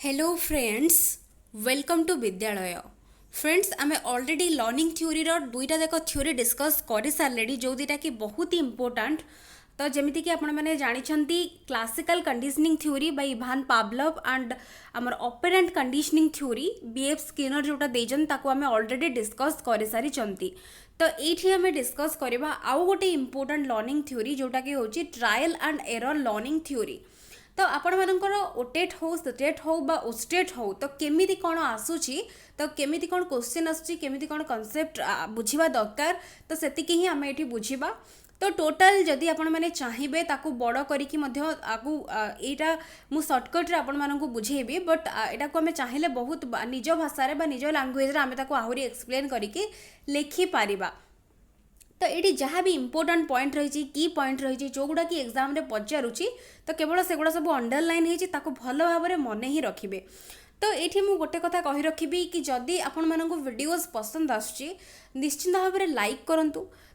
Hello friends, welcome to विद्यालय। Friends, आमे already learning theory रो दुईटा जाक थ्योरी डिस्कस कर सारे जो दुईटा कि बहुत ही इंपोर्टाट। तो जमीती कि आपण मैंने जानी classical conditioning theory by Ivan Pavlov and आमर operant conditioning theory B F Skinner जोटा देजन ताको आमे ऑलरेडी डिस्कस कर सारी। तो ये आम डिस्कस करवा आउ गोटे इंपोर्टाट लर्निंग थ्योरी जोटा कि होची trial and error learning theory. तो आपण मानकर ओटेट हो स्टेट हो बा ओस्टेट हो तो केमिति कौन आसूची, तो केमिति कौन क्वेश्चन आसूची, केमिति कौन कॉन्सेप्ट बुझिबा दरकार। तो सेतिकी ही आमे एठी बुझिबा। तो टोटाल जदि आपण माने चाहिबे ताकू बड़ करिकी मध्ये आगु एटा मु शॉर्टकट रे आपण मानकू बुझेबी, बट एटा को आमे चाहिले बहुत निज भाषा रे बा निज लैंग्वेज रे आमे ताकू आहुरी एक्सप्लेन करिकी लिखि पारिबा। तो ये जहाँ भी इंपोर्टाट पॉइंट रही की पॉइंट रही जो गुड़ा कि एग्जाम रे पचारुची तो केवल से गुड़ा सब अंडरलाइन हो भल भाव में मन ही रखिए। तो ये मुझे गोटे कथा कही रखी कि जदि आपण मानक वीडियोस पसंद आसुची निश्चिंत भाव में लाइक करूँ।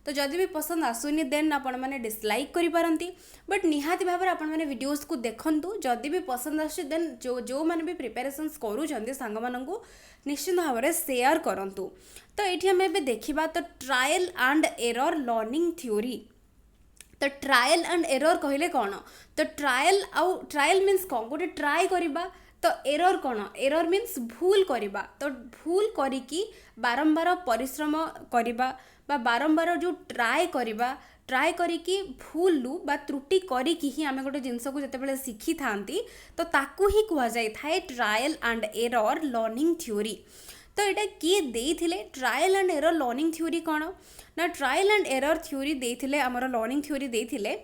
तो जदि भी पसंद आसुनी देन आपण मैंने डिसलाइक करिपारंती, बट निहाती भाव में आपण मैंने वीडियोस को देखंतु। जदि भी पसंद आसुची देन जो मैंने भी प्रिपरेशंस करूछंती सांग मानकू निश्चिंत भाव में शेयर करंतु। तो ये आम ए देखा तो trial and error learning theory. तो ट्रायल एंड एरर कहले कौन, तो ट्रायल मीन्स कौन गोटे ट्राए करवा। तो एरर कौन, एरर मीन्स भूल करवा। तो भूल करिकी बारंबार परिश्रम करवा बा बारंबार जो ट्राए करवा, ट्राए करिकी भूल लु बा त्रुटि करिकी ही आमे गोटे जिनस को जते शिखी थांती तो ताकू ही कहा जाए थाए trial and error learning theory. तो ये किए देइथिले trial and error learning theory कौन ना, ट्रायल एंड एरर थ्योरी देइथिले आमर लर्निंग थ्योरी देइथिले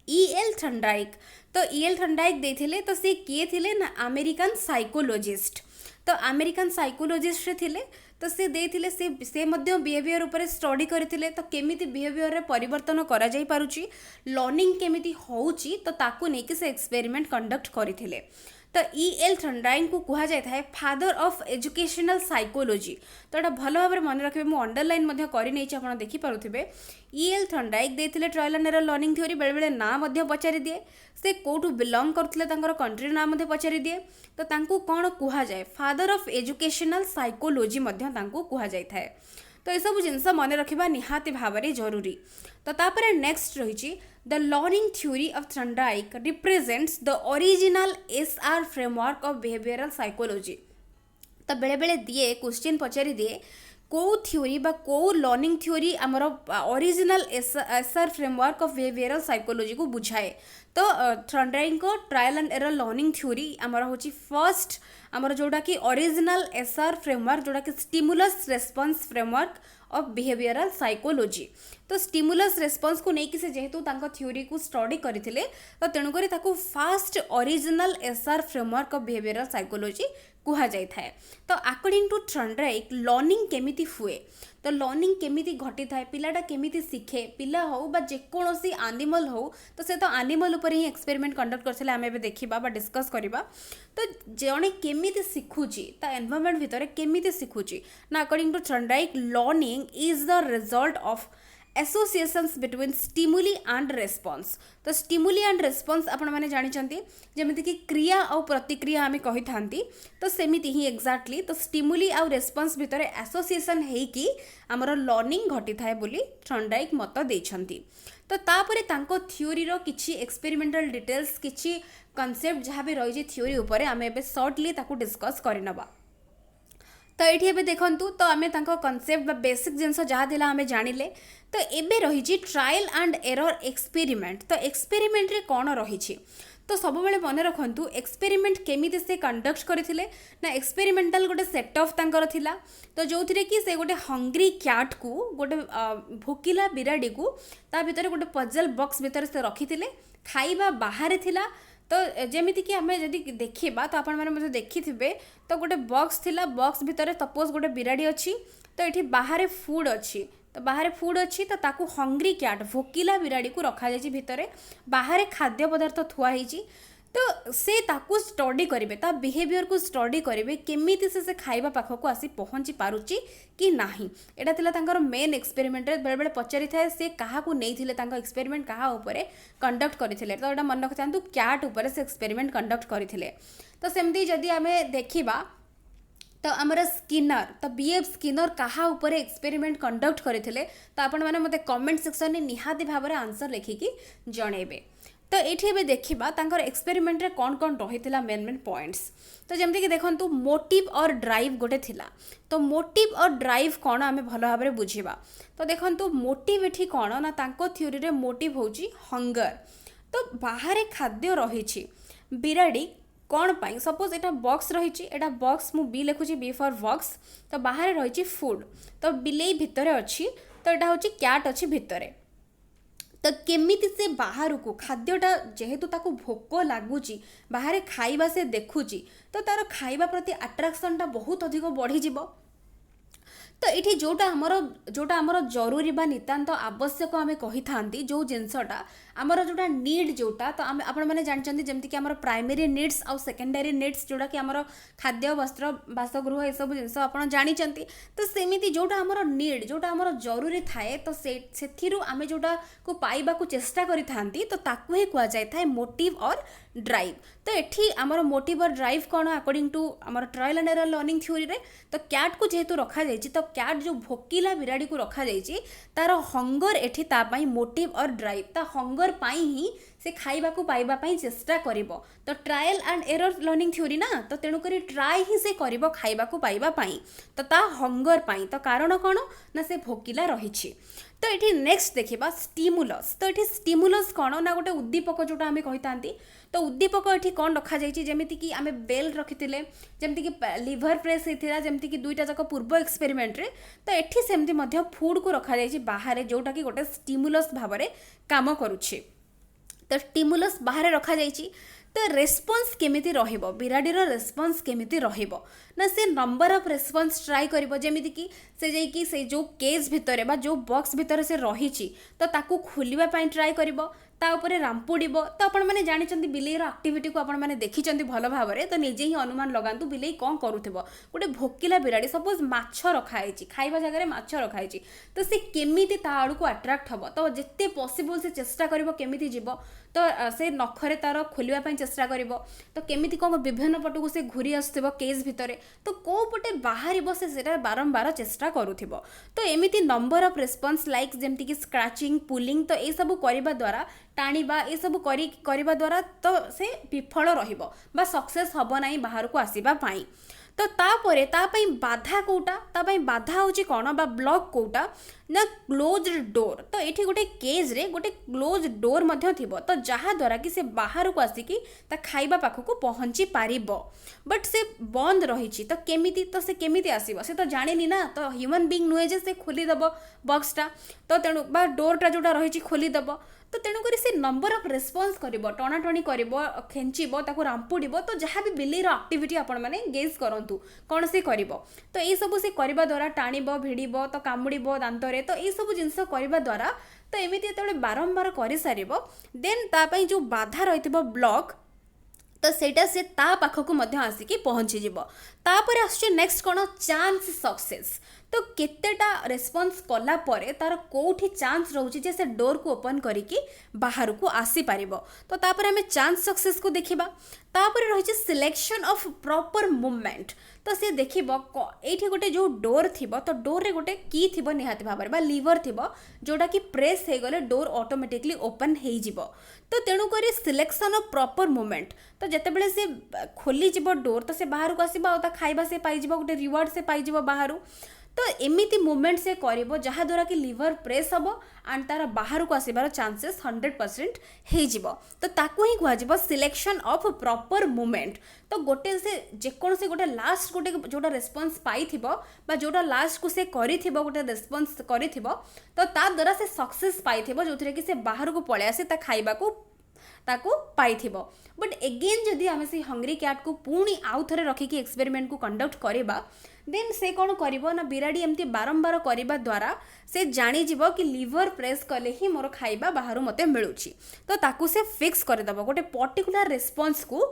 ई.एल. थर्नडाइक। तो ई.एल. थर्नडाइक देइथिले तो से किए थिले ना अमेरिकन साइकोलॉजिस्ट। तो अमेरिकन साइकोलॉजिस्ट रे थिले तो से देइथिले से मध्य बिहेवियर ऊपर स्टडी करथिले। तो केमिति बिहेवियर रे परिवर्तन करा जाई पारुची, लर्निंग केमिति होउची तो ताकू नेकी से एक्सपेरिमेंट कंडक्ट करथिले। तो ई.एल. थर्नडाइक को कहा जाए था फादर ऑफ एजुकेशनल साइकोलॉजी। तो ये भल भाव में मन रखिए, मुझे अंडरलाइन कर देखिपे। ई.एल. थर्नडाइक देते trial and error learning theory बेले बेले ना पचारि दिए, से कौटू बिलंग करते कंट्री ना पचारि दिए। तो तांकू कौन कहा जाए, फादर ऑफ एजुकेशनल साइकोलॉजी कहा जाए था। तो ये सब जिनस मन रखा निहाती भाव में जरूरी। तो तापर नेक्स्ट रही the learning theory of Thorndike represents the original SR framework of behavioural psychology. तो बेले बेले दिए क्वेश्चन पचारि दिए कौ थ्योरी बा कौ लर्निंग थ्योरी आमर original SR framework of behavioural psychology को बुझाए। तो थर्नडाइक को trial and error learning theory आमर होची फर्स्ट आमर जोड़ा कि ओरिजिनल एसआर फ्रेमवर्क जोड़ा कि stimulus response framework of behavioural psychology. तो स्टिमुलस रेस्पॉन्स को लेकिन से जेहेतु तांको थ्योरी को स्टडी करथिले तो तेणुकरी ताको fast original SR framework of behavioural psychology कहा जाए था। तो अकॉर्डिंग टू थर्नडाइक लर्निंग केमिति हुए, तो लर्निंग केमिति घटी थाए, पिलाटा केमिति शिखे, पिला हो बा जेकोसी एनिमल हो तो से तो एनिमल ऊपर ही एक्सपेरिमेंट कंडक्ट करथिले आमे एबे देखिबा बा डिस्कस करिबा। तो जणे केमिति शिखुची ता एनवायरनमेंट भितर केमिति शिखुची ना, according to Thorndike learning is the result of associations between stimuli and response. तो स्टिमुली एंड रेस्पॉन्स आपण माने जानिचंती जेमिति कि क्रिया और प्रतिक्रिया आमे कहि थांती, तो सेमिति ही एक्जाक्टली तो स्टिमुली और रेस्पॉन्स भितर एसोसिएशन हेकी हमर लर्निंग घटी थाए बोली थर्नडाइक मत देइछंती। तो तापरे तांको थ्योरी रो किछि एक्सपेरिमेंटल डिटेल्स किछि कांसेप्ट जहाँ भी रही थ्योरी ऊपर आमे एबे शॉर्टली ताकू डिस्कस करनबा। तो ये देखु तो आम कनसेप्ट बेसिक जिनस जहाँ थिला आम जानिले। तो एबे रही ट्रायल एंड एरर एक्सपेरिमेंट। तो एक्सपेरिमेंट रे कौन रही, तो सब बेले मन रखु एक्सपेरिमेंट केमिति से कंडक्ट करथिले ना, एक्सपेरिमेंटल गोटे सेटअप तांकर थिला। तो जो थिरे कि से गोटे हंग्री क्याट को गोटे भोकिला बिराड़ी को ता भितर गोटे पजल बॉक्स भितर से रखिथिले, खाइबा बाहर थिला। तो जमीती कि आम जदि देखा तो आपण मैंने देखिथे तो गोटे बॉक्स थिला, बॉक्स भितर सपोज गोटे बिराड़ी अच्छी, तो ये बाहर फूड अच्छी, तो बाहर फूड अच्छी तो ताकू हंग्री क्याट भोकिला बिराड़ी को रखा जाइए भितर, बाहर खाद्य पदार्थ थुआ होइछि। तो से ताकू स्टडी करेंगे ता बिहेवियर को स्टडी करेंगे केमिति से खाइबा पाखक आसी पहुँची पारुची कि नाही। एटा थिला तांकर मेन एक्सपेरिमेंट बेले बेले पचारि थाए से काहाकू नेइथिले तांका एक्सपेरिमेंट काहा उपरे कंडक्ट करथिले। तो एटा मन रखिथांतु कैट उपरे से एक्सपेरिमेंट कंडक्ट करथिले। तो सेमती जदि आमे देखिबा तो आमर स्किनर तो बीएफ स्किनर कहा ऊपर एक्सपेरिमेंट कंडक्ट करथिले तो आपण माने मते कमेंट सेक्शन में निहाती भाव में आंसर लिखिकी जणेबे। तो ये देखा तांकर एक्सपेरिमेंट रे कौन कौन रही मेन मेन पॉइंट्स। तो जमती कि देखो मोटिव और ड्राइव गोटे थिला। तो मोटिव और ड्राइव कौन आम भल भाव में बुझा। तो देखो मोटिव एठी कौन ना तांको थ्योरी रे मोटिव होची हंगर। तो बाहर खाद्य रही बिराड़ी कौन पाई सपोज एटा बॉक्स रही एटा बॉक्स मु बी लिखुची बी फॉर बॉक्स। तो बाहर रही फूड तो बिलेई भितर अच्छी तो यहाँ हूँ कैट अच्छी भितर। तो केमिति से बाहर को खाद्यटा जेहेतु ताको भोक लगुच बाहर खाइबा से देखुची तो तार खाइबा प्रति अट्राक्शनटा बहुत अधिक बढ़ी जीवो। तो ये जोटा आमर जरूरी बा नितांत आवश्यक आम कही था जो जिनसटा आमर जोटा नीड जोटा तो आम आपण मैंने जानते जमती कि आमर प्राइमरी नीड्स आउ सेकेंडरी नीड्स जोटा कि आमर खाद्य वस्त्र बासगृह ये सब जिनस आप जानते। तो सेमिति जोटा आमर नीड जोटा आमर जरूरी थाए तो से आम जोटा को पाइबा को चेष्टा करी थांती तो ताकू ही कह जाए था मोटिव और ड्राइव। तो एठी आमर मोटिव और ड्राइव कौन अकॉर्डिंग टू आमर trial and error learning theory रे तो कैट को जेहेतु रखा जाइए तो कैट जो भोकिला बिराड़ी को रखा जाइए तार हंगर एठी तापाई मोटिव और ड्राइव ता हंगर पाई ही से खाइबा को पाइबा पाई चेष्टा करिवो। तो trial and error learning theory ना तो तेणु करी ट्राई ही से करिवो खाइबा को पाइबा पाई तो ता हंगर पाई तो कारण कौन ना से भोकिला रही। तो ये नेक्स्ट देखा स्टिमुलस। तो ये स्टिमुलस कौन ना गोटे उद्दीपक जोटा आम कही था। तो उद्दीपक ये कौन रखा जाइए जमीती कि आम बेल रखी जमती कि लिभर प्रेस होता जमती कि दुईटा जाक पूर्व एक्सपेरिमेंट रे। तो ये सेमती फूड को रखा जाइए बाहर जोटा कि गोटे स्टिमुलस भाव में काम करुच्छे। तो स्टिमुलस बाहर रखा जाइए तो रेस्पॉन्स केमिति रहिबो बिराडीर रेस्पॉन्स केमिति रहिबो ना से नंबर ऑफ रेस्पॉन्स ट्राई करिबो जेमिति कि से जाई कि से जो केस भितरे बा जो बॉक्स भितरे से रहिछि तो ताकू खोलिबा पई ट्राई करिबो ता ऊपर रामपुड़ीबो। तो आपण माने जानिचंती बिलेईर एक्टिविटी को आपण माने देखिचंती भल भाव में तो निजे ही अनुमान लगांतु बिलेई कौन करूथिबो। गोटे भोकिला बिराड़ी सपोज माछ रखाई खाइबा जगह माछ रखाई तो से केमिति ता आड़ू को अट्राक्ट हबो तो जिते पॉसिबल से चेष्टा करिबो केमिति जीवो तो से नखरे तार खोलिबा पई चेष्टा करिबो तो केमिति कौन विभिन्न पटको से घूरी आसुथिबो केस भितरे तो को पटे बाहरिबो से सेटा बारंबार चेष्टा करूथिबो। तो एमिति नंबर ऑफ रेस्पॉन्स लाइक जेमति कि स्क्रैचिंग पुलिंग तो ये सब करिबा द्वारा टाणीबा ये सब करिबा द्वारा तो से विफल रहिबो बा सक्सेस हबो नाही बाहर को आसीबा पाई। तो तापरे तापाई बाधा कोटा तापाई बाधा होची कौन बा ब्लॉक कोटा ना क्लोज डोर। तो ये गोटे केज रे गोटे क्लोज डोर मध्य थिबो तो जहा द्वारा कि से बाहर को आसिकी ता खाइबा पाख को पहुँची पारिबो बट से बंद रही तो केमिति तो से केमिति आसीबो से तो जानेनी ना तो ह्यूमन बीइंग नुहे जे से खोली दबो बॉक्सटा तो तेणु बा डोरटा जोटा रही खोली दबो तो तेणुक से नंबर ऑफ रेस्पॉन्स करिबो टणाटणी करिबो खेंचिबो ताको रामपुड़ीबो तो जहाँ भी बिलेईर एक्टिविटी आपण माने गेज करंतु कौन से करिबो तो ये सब से करबा द्वारा टाणीबो भिड़ीबो तो कामुड़ीबो दांतरे तो ये सब जिनस करबा द्वारा तो एमिति जेतेबेले बारंबार करि सारिबो देन ता पई जो बाधा रहितबो ब्लॉक तो सेटा से ता पाखकु मध्य आसिकी पहुँची जीवो। तापर आसुचे नेक्स्ट कौन चांस सक्सेस। तो केतेटा रेस्पॉन्स कला परे तार कोठी चांस रहउची जे से डोर को ओपन करिकी बाहर को आसी पारिबो। तो तापर हमें चांस सक्सेस को देखिबा तापर रहिছে सिलेक्शन ऑफ प्रॉपर मूवमेंट। तो से देखिबो एठी गोटे जो डोर थिबो तो डोर रे गोटे की थिबो निहाती भाबरे बा लीवर थिबो जोटा कि प्रेस हे गले डोर ऑटोमेटिकली ओपन हे जिवो। तो तेणु करी सिलेक्शन ऑफ प्रॉपर मूवमेंट तो जेतेबेले से खोली जिवो डोर तो से बाहर को आसीबो ता खाइबा से पाई जिवो गोटे रिवार्ड से पाई जिवो बाहर तो एमिति मूवमेंट से करिवो जहा द्वारा कि लिवर प्रेस हबो एंड तार बाहर को आसीबार चांसेस 100% हे जिवो। तो ताकू ही कह जिवो सिलेक्शन ऑफ प्रॉपर मूवमेंट। तो गोटे से जेकोन से गोटे लास्ट गोटे जोटा रेस्पॉन्स पाई थिबो बा जोटा लास्ट को से करी थिबो गोटे रेस्पॉन्स करी थिबो तो ता द्वारा से सक्सेस पाई थिबो जोथरे कि से बाहर को पळे आसे ता खाइबा को ताकू पाइथिबो। बट एगेन जदि आम से हंग्री कैट को पुणी आउ थे रखिकी एक्सपेरिमेंट को कंडक्ट करवा देन से कौन करिवो ना बिराड़ी एमती बारंबार करने द्वारा से जानीଯିव कि लिवर प्रेस कले ही मोर खाइबा बाहर मते मिलूची तो ताकू से फिक्स करदेव गोटे पर्टिकुलर रेस्पॉन्स को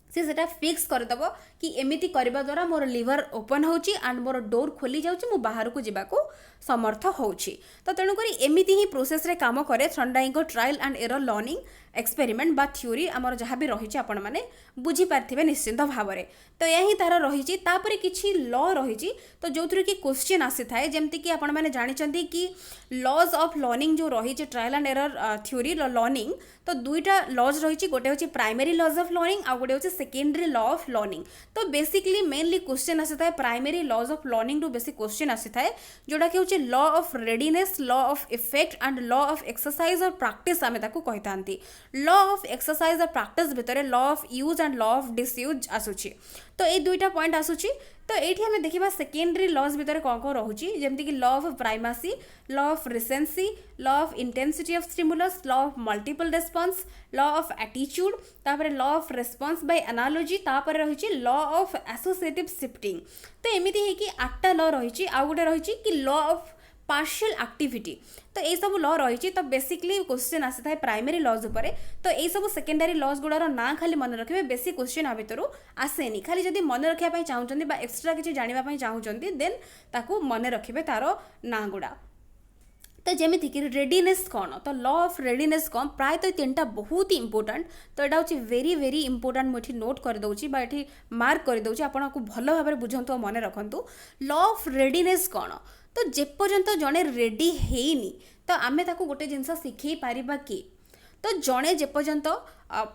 से फिक्स करदेव कि एमिति करने द्वारा मोर लिवर ओपन होची एंड मोर डोर खोली जाउची मु बाहर को जीवाको समर्थ होची। तो तेणुक एमिति ही प्रोसेस रे काम करे Thorndike trial and error learning experiment बा थ्योरी आमर जहाँ भी रही आपण मैंने बुझीपारे निश्चिंत भाव में। तो यही तार रही किसी लॉ रही तो जो थ्रू कि क्वेश्चन आसी थाए जमती कि आपण मैंने जानी कि लॉज ऑफ लर्निंग जो रही trial and error theory learning तो दुईटा लॉज रही गोटे हूँ प्राइमरी लॉज ऑफ लर्निंग आ गोटे हूँ सेकेंडरी लॉ ऑफ लर्निंग। तो बेसिकली मेनली क्वेश्चन आसी थाए primary laws of learning basic question आसी थाए जोटा कि हूँ law of readiness law of effect and law of exercise और प्रैक्टिस आम कही था। लॉ ऑफ एक्सरसाइज और प्रैक्टिस भितर law of use and law of disuse आसूची तो ये दुईटा पॉइंट आसूची। तो ये आम देखा सेकेंडरी लॉज भितर कौन कौन रोचे जमती कि law of primacy law of recency law of intensity of stimulus law of multiple response law of attitude तापर law of response by analogy तापर रही लॉ ऑफ एसोसिएटिव शिफ्टिंग। तो एमती है कि 8टा लॉ रही आउ गोटे रही कि लॉ ऑफ पार्शियल एक्टिविटी। तो ये सब लॉ रही तो बेसिकली क्वेश्चन आसी था प्राइमरी लॉज उपर। तो ये सब सेकेंडरी लॉज गुड़ार ना खाली मन रखिए बेसी क्वेश्चन आ भितर आसेनी खाली जदि मन रखापी चाहूँगी एक्सट्रा किसी जानापी चाहूँगी देन ताकू मन रखिए तार ना गुड़ा। तो जमीती कि रेडीनेस कौन तो लॉ ऑफ रेडीनेस कौन प्रायतः 3टा बहुत ही इंपोर्टाट। तो यहाँ हूँ वेरी वेरी इंपोर्टाट मुझे नोट करदे ये मार्क करदे आपको भल भाव में बुझंतु मन रखु। लॉ ऑफ रेडीनेस कौन तो जेपर्यंत जड़े रेडी हैनी तो आमे ताको गोटे जिनस शिखई पारिबा कि तो जड़े जेपर्यंत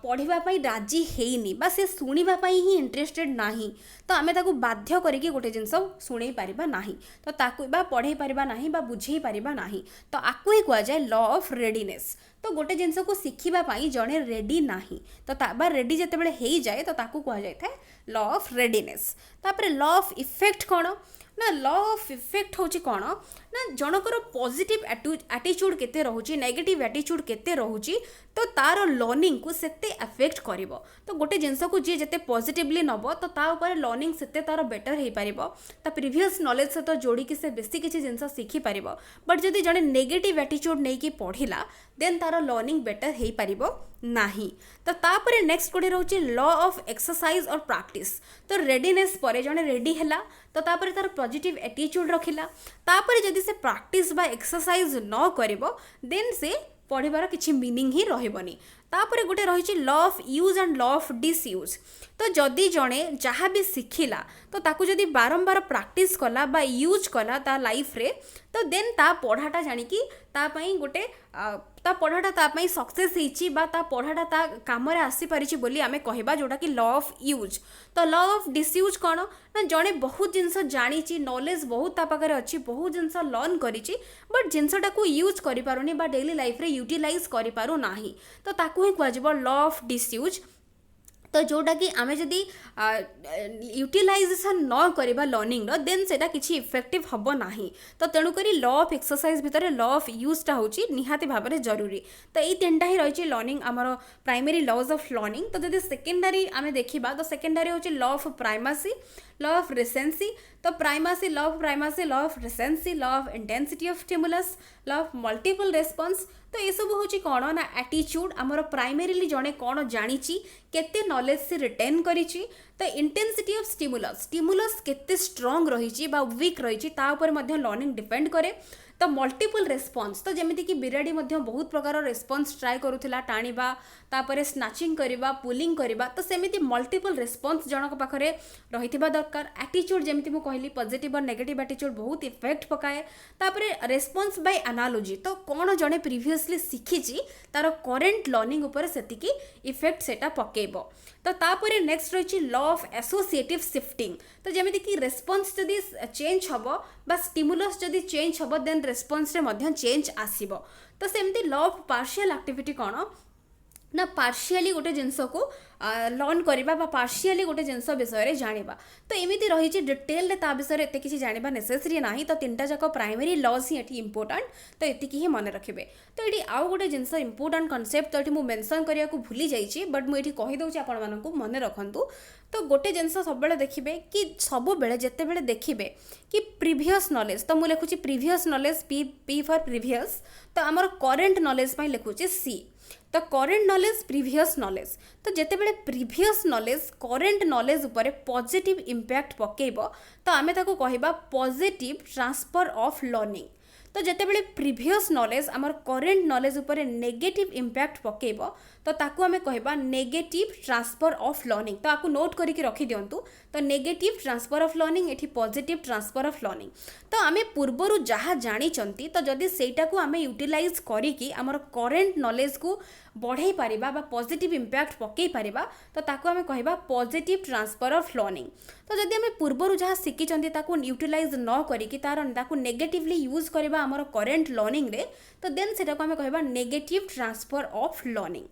पढ़ाई राजी हैनी बा से शुणापी ही इंटरेस्टेड नाही तो आमे ताको बाध्य करके गोटे जिनस शुणई पारिबा नाही तो ताको बा पढ़ाई पारिबा नाही बा बुझेई पारिबा नाही तो आकु ही कह जाए लॉ ऑफ रेडीनेस। तो गोटे जिनस को शिखिबा जड़े रेडी नाही तो बा रेडी जितेबाला हो जाए तो ताकू कह जाए लॉ ऑफ रेडीनेस। तापर लॉ ऑफ इफेक्ट कौन ना लॉ ऑफ इफेक्ट हूँ कौन ना जनकर पॉजिटिव एटीट्यूड केते रोचे नेगेटिव एटीट्यूड केते रोचे तो तार लर्निंग को सेते अफेक्ट करिवो। तो गोटे जिनस को जी जिते पॉजिटिवली नब तो ता ऊपर लर्निंग सेते तार बेटर हो पारिबो ता प्रीवियस नॉलेज सहित जोड़ी से बेसी किसी जिनस शिखि पारिबो। बट जदि जड़े नेगेटिव एटीट्यूड नहीं कि पढ़िला देन तार लर्निंग बेटर हो पारिबो नाही। तो तापर नेक्स्ट गोटे रोचे लॉ ऑफ एक्सरसाइज और प्रैक्टिस। तो रेडीनेस पर जड़े रेडी हैला तो तापर तार पॉजिटिव एटीट्यूड रखिला तापर जदि से प्रैक्टिस बा एक्सरसाइज न करिवो देन से पढ़ार किसी मीनिंग ही रही। तापर गोटे रही law of use and law of disuse. तो जदि जड़े जहाँ भी शिखिला तो ताकू जदि बारंबार प्रैक्टिस कला बा यूज कला ता लाइफ रे तो देन ता पढ़ाटा जानिकी तापाई गोटे ता पढ़ाटा तापाई सक्सेस होइची बा ता पढ़ाटा ता काम रे आसी परिची बोली आमे कहबा जोटा कि लॉ ऑफ यूज। तो लॉ ऑफ डिसयूज कौन ना जड़े बहुत जिनस जानी नॉलेज बहुत ता पाखरे अच्छी बहुत जिनस लर्न करिची बट जिनसटा को यूज करि पारुनी बा डेली लाइफ रे यूटिलाइज करि पारु नाही तो ताकू ही कहजिबो लॉ ऑफ डिसयूज। तो जोटा कि आमे जदि यूटिलाइजेशन न करवा लर्निंग देन सेटा किसी इफेक्टिव हम ना। तो तेणुक लॉ ऑफ एक्सरसाइज भितर लॉ ऑफ यूजटा हूँ निहाती भाव में जरूरी। तो ये 3टा ही रही लर्निंग आमर प्राइमरी लॉज ऑफ लर्निंग। तो जब सेकेंडरी आम देखा तो सेकेंडरी हूँ law of primacy law of recency. तो primacy law of recency law of intensity of stimulus law of multiple response. तो ये सब हूँ कौन ना एटीट्यूड आमर प्राइमरीली जड़े कौन जानी केते नॉलेज से रिटेन करिछि। तो इंटेंसिटी ऑफ स्टिमुलस केते स्ट्रॉन्ग रही वीक रही लर्निंग डिपेंड करे। तो मल्टीपल रेस्पॉन्स तो जमीती कि बिराड़ी बहुत प्रकार रेस्पॉन्स ट्राए करूला टाणीबा तापर स्नाचिंग करवा पुलिंग करवा तो सेमिति मल्टीपल रेस्पॉन्स जनक पाखरे रही दरकार। एटीट्यूड जमीती मु कहली पॉजिटिव और नेगेटिव एटीट्यूड बहुत इफेक्ट पकाए। तापर रेस्पॉन्स बाय एनालॉजी तो कौन जड़े प्रीवियसली शिखिची तार करेंट लर्निंग उपर सेतिकी इफेक्ट सेटा पकेइबो। तो तापर नेक्स्ट रही लॉ ऑफ एसोसिएटिव शिफ्टिंग। तो जमीती कि रेस्पॉन्स जदि चेंज हम बा स्टिमुलस जदि चेंज हम देन रेस्पॉन्स रे मध्य चेंज आसीबो। तो सेमती लॉ ऑफ पार्शियल एक्टिविटी कौन ना पार्शियली गोटे जिनस को लर्न करवा पार्शियली गोटे जिनस विषय जाना तो एमती रही डिटेल ता विषय एत किसी जाना नेसेसरी ना तो तीनटा जाक प्राइमरी लॉज ही ये इंपोर्टाट तो ये ही मन रखिए तो ये आउ गोटे जिनस इंपोर्टाट कनसेप्ट तो ये मेंशन करने को भूली जाइए बट मुझे कहीदे आपण मन रखु तो गोटे जिनस सब देखिए कि सब बेले जिते बेले देखिए कि प्रीवियस नॉलेज तो मुझे लिखुची previous knowledge P for previous तो आमर करेन्ट नॉलेज लिखुची सी तो करेन्ट नॉलेज प्रीवियस नॉलेज तो जिते बेले प्रीवियस नॉलेज करेन्ट नॉलेज उपर पॉजिटिव इंपैक्ट पकेब तो आमे ताको कहिबा पॉजिटिव ट्रांसफर ऑफ लर्निंग तो जिते बेले प्रीवियस नॉलेज आमर करेन्ट नॉलेज उपर नेगेटिव इंपैक्ट पकेब तो ताकू आमे कहिबा नेगेटिव ट्रांसफर ऑफ लर्निंग तो आपको नोट करके रखी दिंतु तो नेगेटिव ट्रांसफर ऑफ लर्निंग एठी पॉजिटिव ट्रांसफर ऑफ लर्निंग तो आमे पूर्वरु जहाँ जानी तो जदि सेटा को आमे यूटिलाइज करिकी आमर करेन्ट नॉलेज को बढ़ाई पारिबा बा पॉजिटिव इंपैक्ट पकई पारिबा तो ताकू आमे कहिबा पॉजिटिव ट्रांसफर ऑफ लर्निंग तो जदि आमे पूर्वरु जहाँ शिखिचंती ताकू यूटिलाइज न करिकी तार ताकू नेगेटिवली यूज करबा आमर करेन्ट लर्निंग रे तो देन सेटा को आमे कहिबा नेगेटिव ट्रांसफर ऑफ लर्निंग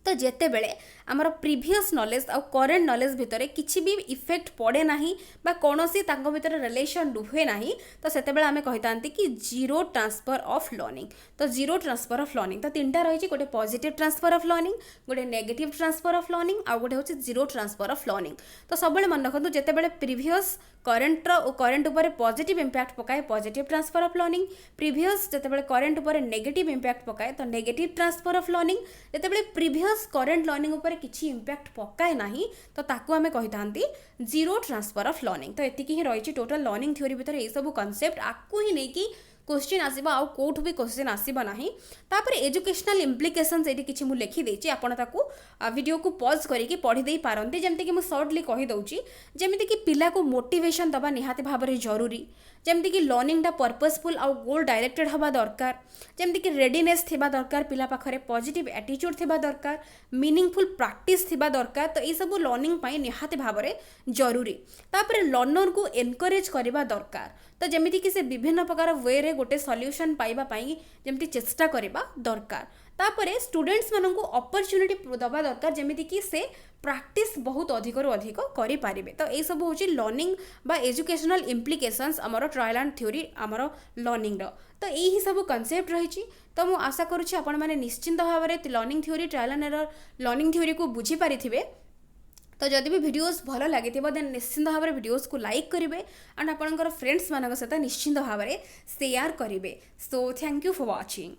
तो जिते बेले आमर प्रीवियस नॉलेज आ करेन्ट नॉलेज भितर किसी भी इफेक्ट पड़े ना कौन सी भितर रिलेशन रुहे ना तो से आम कही कि जीरो ट्रांसफर ऑफ लर्निंग तो जीरो ट्रांसफर ऑफ लर्निंग तो तीनटा रही गोटे पॉजिटिव ट्रांसफर ऑफ लर्निंग गोटे नेगेटिव ट्रांसफर ऑफ लर्निंग आ गोटे हूँ जीरो ट्रांसफर ऑफ लर्निंग तो सब मन रखु जिते बेले प्रीवियस करेन्ट उपर पॉजिटिव इंपैक्ट पकाए positive transfer of learning previous जिते करेन्ट उपर नेगेटिव इंपैक्ट पकाए तो नेगेटिव ट्रांसफर ऑफ लर्निंग जिते प्रीवियस करेन्ट लर्निंग उपर किसी इंपैक्ट पकाए ना तो ताकू आमे कही था जीरो ट्रांसफर ऑफ लर्निंग तो ये ही रही टोटल लर्निंग थ्योरी भितर ये सब कनसेप्ट आपको ही नहीं कि क्वेश्चन आसो आउ कौटू भी क्वेश्चन आसब ना तापर एजुकेशनल इम्प्लिकेशंस ये किसी मुझे लिखिदेची आपड़ ताकू वीडियो को पॉज करके पढ़ी पारती जमती कि मुझे सर्टली कहीदे जमीती कि पिला को मोटिवेशन दबा निहाती भाव में जरूरी जमती कि लर्निंगटा पर्पसफुल आउ गोल डायरेक्टेड हवा दरकार जमती कि रेडीनेस थिबा दरकार पिला पाखरे पॉजिटिव एटीट्यूड थिबा दरकार मीनिंगफुल प्रैक्टिस थिबा दरकार तो ये सब लर्निंग पाई निहाती भाव में जरूरी तापर लर्नर को एनकरेज करबा दरकार तो जमीती कि से विभिन्न प्रकार वे रे गोटे सॉल्यूशन पाइबा पाई जमती चेष्टा करबा दरकार तापरे स्टूडेंट्स मानू अपॉर्चुनिटी दबा दरकार जमीती कि से प्रैक्टिस बहुत अधिक अधिक करि पारिबे तो ये सब हूँ लर्निंग बा एजुकेशनल इम्प्लिकेशंस आमर ट्रायल एंड थ्योरी आमर लर्निंग तो यही सब कनसेप्ट रही तो मुझे आशा करुँच आपण मैंने निश्चिंत भाव में learning theory trial and error learning theory को बुझी पारिथिबे तो जदि भी वीडियोस भल लगी देन निश्चिंत भाव में वीडियोस को लाइक करेंगे एंड आपंकर फ्रेंड्स मान सहित निश्चिंत भाव में शेयर करेंगे so thank you for watching.